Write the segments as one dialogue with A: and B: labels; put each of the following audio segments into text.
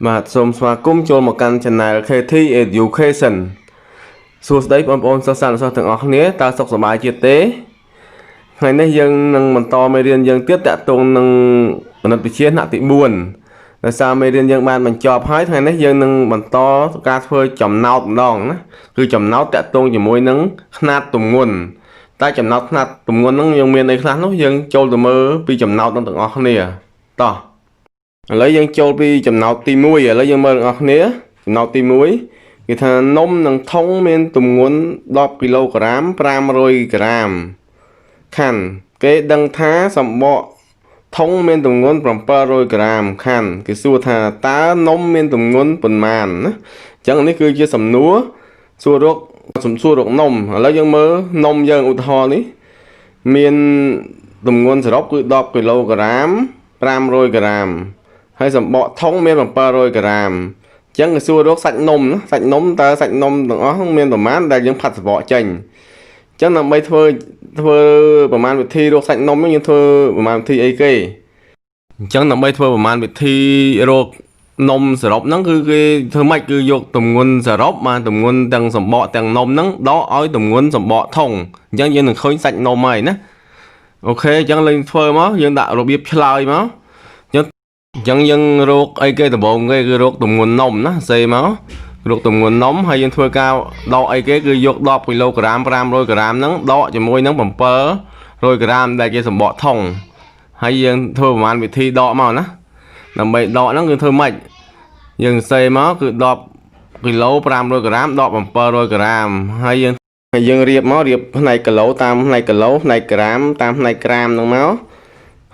A: បាទសូមស្វាគមន៍ចូលមកកាន់ Channel KT Education សួស្តីបងប្អូនសិស្សសាស្ត្រទាំងអស់គ្នាតើសុខសប្បាយជាទេថ្ងៃនេះយើងនឹងបន្តមេរៀនយើងទៀតតាក់ទងនឹងគណិតវិទ្យាថ្នាក់ទី4ដោយសារមេរៀនយើងបានបញ្ចប់ហើយថ្ងៃនេះយើងនឹងបន្តការធ្វើចំណោតម្ដងណាគឺចំណោទតាក់ទងជាមួយនឹងຂະຫນាតទម្ងន់តែចំណោទຂະຫນាតទម្ងន់ហ្នឹងយើងមានអីខ្លះនោះយើងចូលទៅមើលពីចំណោទទាំងអស់គ្នាតោះឥឡូវយើងចូលពីចំណោទទី1ឥឡូវយើងមើលទាំងអស់គ្នាចំណោទទី1គេថានំនិងថុងមានទម្ងន់10គីឡូក្រាម500ក្រាមខាន់គេដឹងថាសម្បកថុងមានទម្ងន់700ក្រាមខាន់គេសួរថាតើនំមានទម្ងន់ប៉ុន្មានណាអញ្ចឹងនេះគឺជាសំណួរសួររកនំឥឡូវយើងមើលនំយើងឧទាហរណ៍នេះមានទម្ងន់សរុបគឺ10គីឡូក្រាម500ក្រាមហើយសម្បកថុងមាន700ក្រាមអញ្ចឹងគេសួររកសាច់នំណាសាច់នំតើសាច់នំទាំងអស់មានប្រមាណដែលយើងផាត់សម្បកចេញអញ្ចឹងដើម្បីធ្វើប្រមាណវិធីរកសាច់នំយើងធ្វើប្រមាណវិធីអីគេអញ្ចឹងដើម្បីធ្វើប្រមាណវិធីរកនំសរុបហ្នឹងគឺគេធ្វើម៉េចគឺយកទម្ងន់សរុបមកទម្ងន់ទាំងសម្បកទាំងនំហ្នឹងដកឲ្យទម្ងន់សម្បកថុងអញ្ចឹងយើងនឹងឃើញសាច់នំហើយណាអូខេអញ្ចឹងលេងធ្វើមកយើងដាក់របៀបឆ្លើយមកអញ្ចឹងយើងរកអីគេដំបូងគេគឺរកទម្ងន់នំណាសេមករកទម្ងន់នំហើយយើងធ្វើការដកអីគេគឺយក10គីឡូក្រាម500ក្រាមហ្នឹងដកជាមួយនឹង700ក្រាមដែលជាសម្បកថុងហើយយើងធ្វើប្រហែលវិធីដកមកណាដើម្បីដកហ្នឹងគឺធ្វើម៉េចយើងសេមកគឺ10គីឡូ500ក្រាមដក700ក្រាមហើយយើងរៀបផ្នែកគីឡូតាមផ្នែកគីឡូផ្នែកក្រាមតាមផ្នែកក្រាមហ្នឹងមក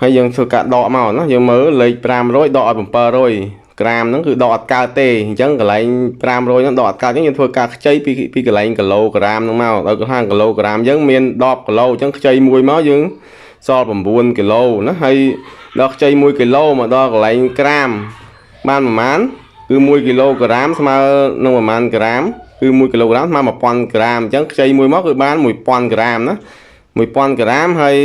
A: ហើយយើងធ្វើការដកមកណាយើងមើលលេខ500ដកឲ្យ700ក្រាមហ្នឹងគឺដកអត់កើតទេអញ្ចឹងកន្លែង500ហ្នឹងដកអត់កើតអញ្ចឹងយើងធ្វើការខ្ចីពីកន្លែងគីឡូក្រាមហ្នឹងមកដល់ខាងគីឡូក្រាមយើងមាន10គីឡូអញ្ចឹងខ្ចីមួយមកយើងសល់9គីឡូណាហើយដល់ខ្ចី1គីឡូមកដល់កន្លែងក្រាមបានប្រហែលគឺ1គីឡូក្រាមស្មើនឹងប្រហែលក្រាមគឺ1គីឡូក្រាមស្មើ1000ក្រាមអញ្ចឹងខ្ចីមួយមកគឺបាន1000ក្រាមណា1000ក្រាមហើយ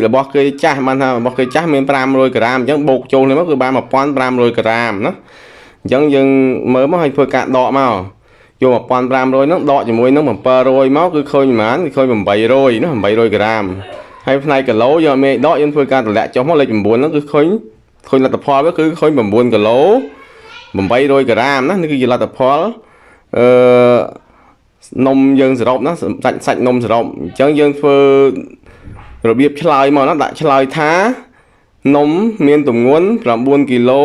A: របស់គេចាស់បានថារបស់គេចាស់មាន500ក្រាមអញ្ចឹងបូកចូលនេះមកគឺបាន1500ក្រាមណាអញ្ចឹងយើងមើលមកឲ្យធ្វើការដកមកយក1500ហ្នឹងដកជាមួយនឹង700មកគឺឃើញប្រហែលគឺឃើញ800ណា800ក្រាមហើយផ្នែកគីឡូយកមេដកយើងធ្វើការតម្លាក់ចុះមកលេខ9ហ្នឹងគឺឃើញលទ្ធផលវាគឺឃើញ9គីឡូ800ក្រាមណានេះគឺជាលទ្ធផលនំយើងសរុបណាសាច់នំសរុបអញ្ចឹងយើងធ្វើរបៀបឆ្លើយមកណាដាក់ឆ្លើយថានំមានទម្ងន់9គីឡូ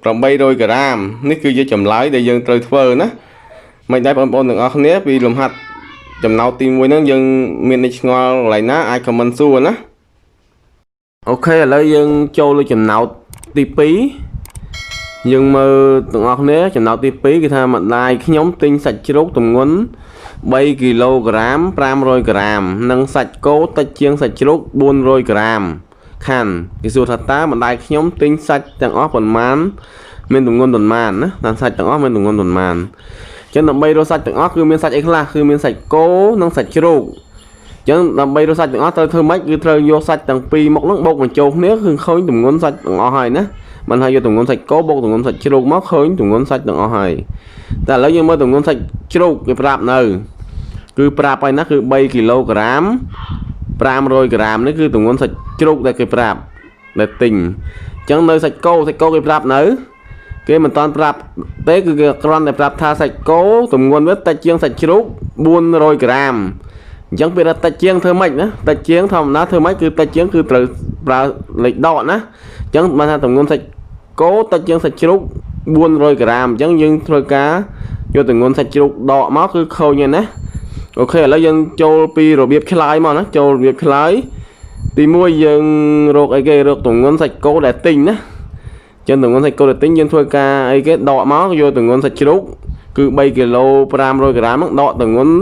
A: 800ក្រាមនេះគឺជាចម្លើយដែលយើងត្រូវធ្វើណាមិនដែរបងប្អូនទាំងអស់គ្នាពីលំហាត់ចំណោទទី1ហ្នឹងយើងមាននេះឆ្ងល់កន្លែងណាអាច comment សួរណាអូខេឥឡូវយើងចូលលើចំណោទទី2យើងមើលទាំងអស់គ្នាចំណោទទី2គឺថាម្ដាយខ្ញុំទិញសាច់ជ្រូកទម្ងន់3គីឡូក្រាម500ក្រាមនិងសាច់គោតិចជាងសាច់ជ្រូក400ក្រាមខាន់គេសួរថាតើម្ដាយខ្ញុំទិញសាច់ទាំងអស់ប៉ុន្មានមានទម្ងន់ប៉ុន្មានណាតាមសាច់ទាំងអស់មានទម្ងន់ប៉ុន្មានអញ្ចឹងដើម្បីរកសាច់ទាំងអស់គឺមានសាច់អីខ្លះគឺមានសាច់គោនិងសាច់ជ្រូកអញ្ចឹងដើម្បីរកសាច់ទាំងអស់ត្រូវធ្វើម៉េចគឺត្រូវយកសាច់ទាំងពីរមកហ្នឹងបូកបញ្ចូលគ្នាគឺឃើញទម្ងន់សាច់ទាំងអស់ហើយណាមិនហើយយកទម្ងន់សាច់គោបូកទម្ងន់សាច់ជ្រូកមកឃើញទម្ងន់សាច់ទាំងអស់ហើយតែឥឡូវយើងមើលទម្ងន់សាច់ជ្រូកគេប្រាប់នៅគឺប្រាប់ហើយណាគឺ3គីឡូក្រាម500ក្រាមនេះគឺទម្ងន់សាច់ជ្រូកដែលគេប្រាប់ដែលទិញអញ្ចឹងនៅសាច់គោគេប្រាប់នៅគេមិនតាន់ប្រាប់ទេគឺគេគ្រាន់តែប្រាប់ថាសាច់គោទម្ងន់វាតិចជាងសាច់ជ្រូក400ក្រាមអញ្ចឹងពេលតិចជាងធ្វើម៉េចណាតិចជាងធម្មតាធ្វើម៉េចគឺតិចជាងគឺត្រូវប្រើលេខដកណាអញ្ចឹងបានថាទម្ងន់សាច់គោតិចជាងសាច់ជ្រូក400ក្រាមអញ្ចឹងយើងធ្វើការយកទម្ងន់សាច់ជ្រូកដកមកគឺឃើញហើយណាអូខេឥឡូវយើងចូលពីរបៀបឆ្លើយមកណាចូលរបៀបឆ្លើយទី1យើងរកអីគេរកទម្ងន់សាច់គោដែលទិញណាចឹងទម្ងន់សាច់គោដែលទិញយើងធ្វើការអីគេដកមកយកទម្ងន់សាច់ជ្រូកគឺ3គីឡូ500ក្រាមហ្នឹងដកទម្ងន់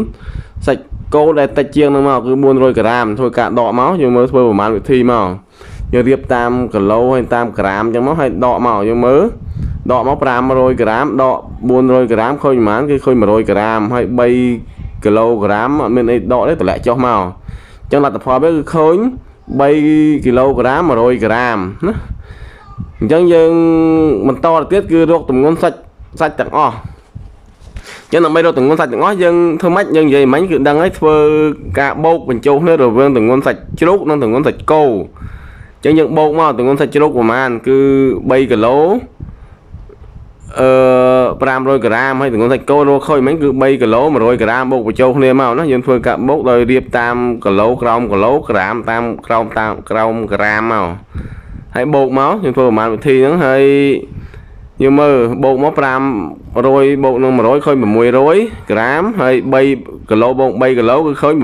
A: សាច់គោដែលតិចជាងហ្នឹងមកគឺ400ក្រាមធ្វើការដកមកយើងមើលធ្វើប្រមាណវិធីមកយើងរៀបតាមគីឡូហើយតាមក្រាមចឹងមកហើយដកមកយើងមើលដកមក500ក្រាមដក400ក្រាមឃើញប្រមាណគឺឃើញ100ក្រាមហើយ3គីឡូក្រាមអត់មានអីដកទេតម្លាក់ចុះមកអញ្ចឹងលទ្ធផលវាគឺឃើញ3គីឡូក្រាម100ក្រាមណាអញ្ចឹងយើងបន្តទៅទៀតគឺរកទម្ងន់សាច់ សាច់ទាំងអស់ចឹងដើម្បីរកទម្ងន់សាច់ទាំងអស់យើងធ្វើម៉េចយើងនិយាយមិញគឺដឹងហើយធ្វើការបោកបញ្ចូលគ្នារវាងទម្ងន់សាច់ជ្រូកនិងទម្ងន់សាច់គោចឹងយើងបោកមកទម្ងន់សាច់ជ្រូកប្រហែលគឺ3គីឡូ500ក្រាមហើយទម្ងន់សាច់គោរកខុសមិញគឺ3គីឡូ100ក្រាមបូកបញ្ចូលគ្នាមកណាយើងធ្វើការបូកដោយរៀបតាមគីឡូក្រោមគីឡូក្រាមតាមក្រោមក្រាមមកហើយបូកមកយើងធ្វើប្រហែលវិធីហ្នឹងហើយយើងមើលបូកមក500បូកនឹង100ឃើញ600ក្រាមហើយ3គីឡូបូក3គីឡូគឺឃើញ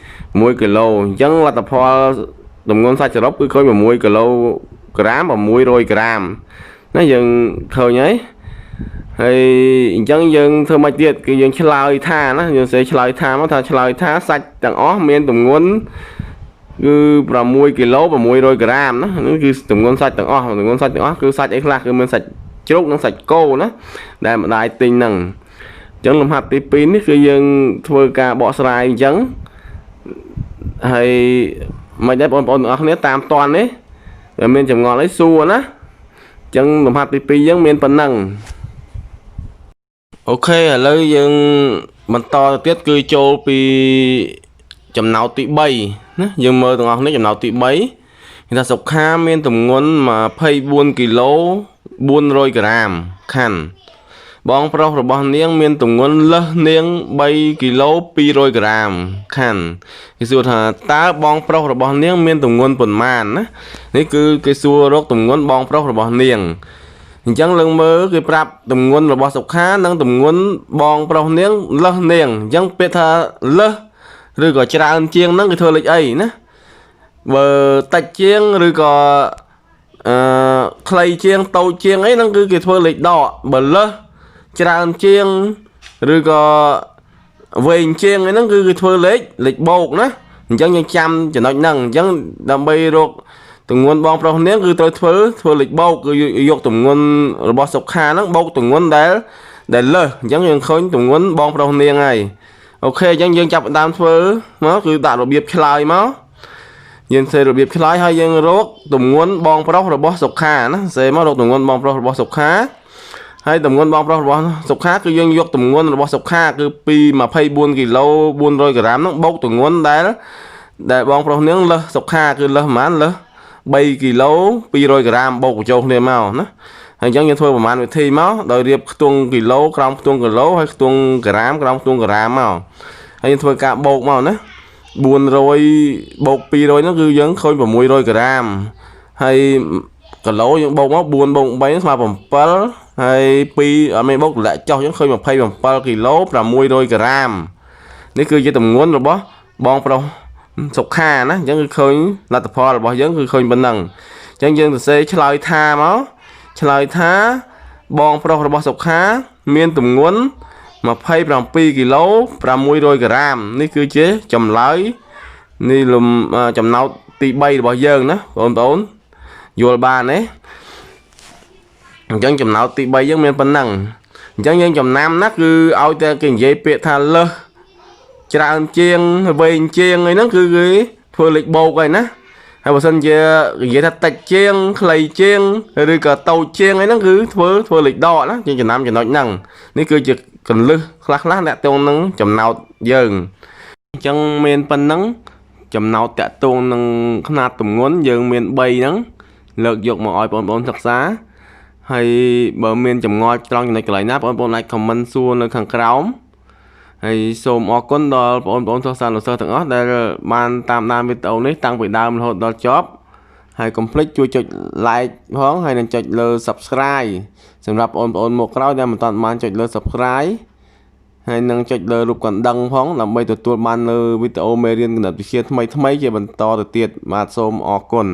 A: 6គីឡូអញ្ចឹងលទ្ធផលទម្ងន់សាច់សរុបគឺឃើញ6គីឡូក្រាម600ក្រាមណាយើងឃើញហើយអញ្ចឹងយើងធ្វើម៉េចទៀតគឺយើងឆ្លើយថាណាយើងសេឆ្លើយថាមកថាឆ្លើយថាសាច់ទាំងអស់មានទម្ងន់គឺ6គីឡូ600ក្រាមណានេះគឺទម្ងន់សាច់ទាំងអស់ទម្ងន់សាច់ទាំងអស់គឺសាច់អីខ្លះគឺមានសាច់ជ្រូកនិងសាច់គោណាដែលម្ដាយទិញហ្នឹងអញ្ចឹងលំហាត់ទី2នេះគឺយើងធ្វើការបកស្រាយអញ្ចឹងហើយមិនដែរបងប្អូនទាំងអស់គ្នាតាមតន់នេះតែមានចម្ងល់អីសួរណាអញ្ចឹងលំហាត់ទី2យើងមានប៉ុណ្ណឹងអូខេឥឡូវយើងបន្តទៅទៀតគឺចូលពីចំណោទទី3ណាយើងមើលទាំងអស់នេះចំណោទទី3គេថាសុខាមានទម្ងន់24គីឡូ400ក្រាមខាន់បងប្រុសរបស់នាងមានទម្ងន់លើសនាង3គីឡូ200ក្រាមខាន់គេសួរថាតើបងប្រុសរបស់នាងមានទម្ងន់ប៉ុន្មានណានេះគឺគេសួររកទម្ងន់បងប្រុសរបស់នាងអញ្ចឹងឡើងមើលគេប្រាប់ទម្ងន់របស់សុខានិងទម្ងន់បងប្រុសនាងលើសនាងអញ្ចឹងពាក្យថាលើសឬក៏ច្រើនជាងហ្នឹងគេធ្វើលេខអីណាបើតិចជាងឬក៏ខ្លីជាងតូចជាងអីហ្នឹងគឺគេធ្វើលេខដកបើលើសច្រើនជាងឬក៏វែងជាងអីហ្នឹងគឺគេធ្វើលេខបូកណាអញ្ចឹងយើងចាំចំណុចហ្នឹងអញ្ចឹងដើម្បីរកទម្ងន់បងប្រុសនាងគឺត្រូវធ្វើលេខបូកគឺយកទម្ងន់របស់សុខាហ្នឹងបូកទម្ងន់ដែលលើសអញ្ចឹងយើងឃើញទម្ងន់បងប្រុសនាងហើយអូខេអញ្ចឹងយើងចាប់ផ្ដើមធ្វើមកគឺដាក់របៀបឆ្លើយមកយើងសេរបៀបឆ្លើយហើយយើងរកទម្ងន់បងប្រុសរបស់សុខាណាសេមករកទម្ងន់បងប្រុសរបស់សុខាហើយទម្ងន់បងប្រុសរបស់សុខាគឺយើងយកទម្ងន់របស់សុខាគឺពី24គីឡូ400ក្រាមហ្នឹងបូកទម្ងន់ដែលបងប្រុសនាងលើសសុខាគឺលើសប្រហែលលើស3គីឡូ200ក្រាមបូកបញ្ចូលគ្នាមកណាហើយអញ្ចឹងយើងធ្វើប្រមាណវិធីមកដោយរៀបខ្ទង់គីឡូក្រោមខ្ទង់គីឡូហើយខ្ទង់ក្រាមក្រោមខ្ទង់ក្រាមមកហើយយើងធ្វើការបូកមកណា400បូក200ហ្នឹងគឺយើងឃើញ600ក្រាមហើយគីឡូយើងបូកមក4បូក3ស្មើ7ហើយ2អត់មានបូកតម្លាក់ចុះយើងឃើញ27គីឡូ600ក្រាមនេះគឺជាទម្ងន់របស់បងប្រុសសុខាណាអញ្ចឹងគឺឃើញលទ្ធផលរបស់យើងគឺឃើញប៉ុណ្ណឹងអញ្ចឹងយើងសរសេរឆ្លើយថាមកឆ្លើយថាបងប្រុសរបស់សុខាមានទម្ងន់27គីឡូ600ក្រាមនេះគឺជាចម្លើយនេះចំណោទទី3របស់យើងណាបងប្អូនយល់បានទេអញ្ចឹងចំណោទទី3យើងមានប៉ុណ្ណឹងអញ្ចឹងយើងចំណាំណាគឺឲ្យតែគេនិយាយពាក្យថាលើសច្រើនជាងវែងជាងអីហ្នឹងគឺគេធ្វើលេខបូកហើយណាហើយបើសិនជានិយាយថាតិចជាងខ្លីជាងឬក៏តូចជាងអីហ្នឹងគឺធ្វើលេខដកណាជាចំណាំចំណុចហ្នឹងនេះគឺជាកន្លឹះខ្លះតាក់ទងនឹងចំណោទយើងអញ្ចឹងមានប៉ុណ្ណឹងចំណោទតាក់ទងនឹងຂະຫນាតទម្ងន់យើងមាន3ហ្នឹងលើកយកមកឲ្យបងប្អូនសិក្សាហើយបើមានចម្ងល់ត្រង់ចំណុចកន្លែងណាបងប្អូនអាច comment សួរនៅខាងក្រោមហើយសូមអរគុណដល់បងប្អូនសិស្សសាស្ត្រទាំងអស់ដែលបានតាមដានវីដេអូនេះតាំងពីដើមរហូតដល់ចប់ហើយកុំភ្លេចជួយចុច like ផងហើយនិងចុចលើ subscribe សម្រាប់បងប្អូនមកក្រោយដែលមិនទាន់បានចុចលើ subscribe ហើយនឹងចុចលើរូបកណ្ដឹងផងដើម្បីទទួលបាននៅវីដេអូមេរៀនគណិតវិទ្យាថ្មីៗជាបន្តទៅទៀតបាទសូមអរគុណ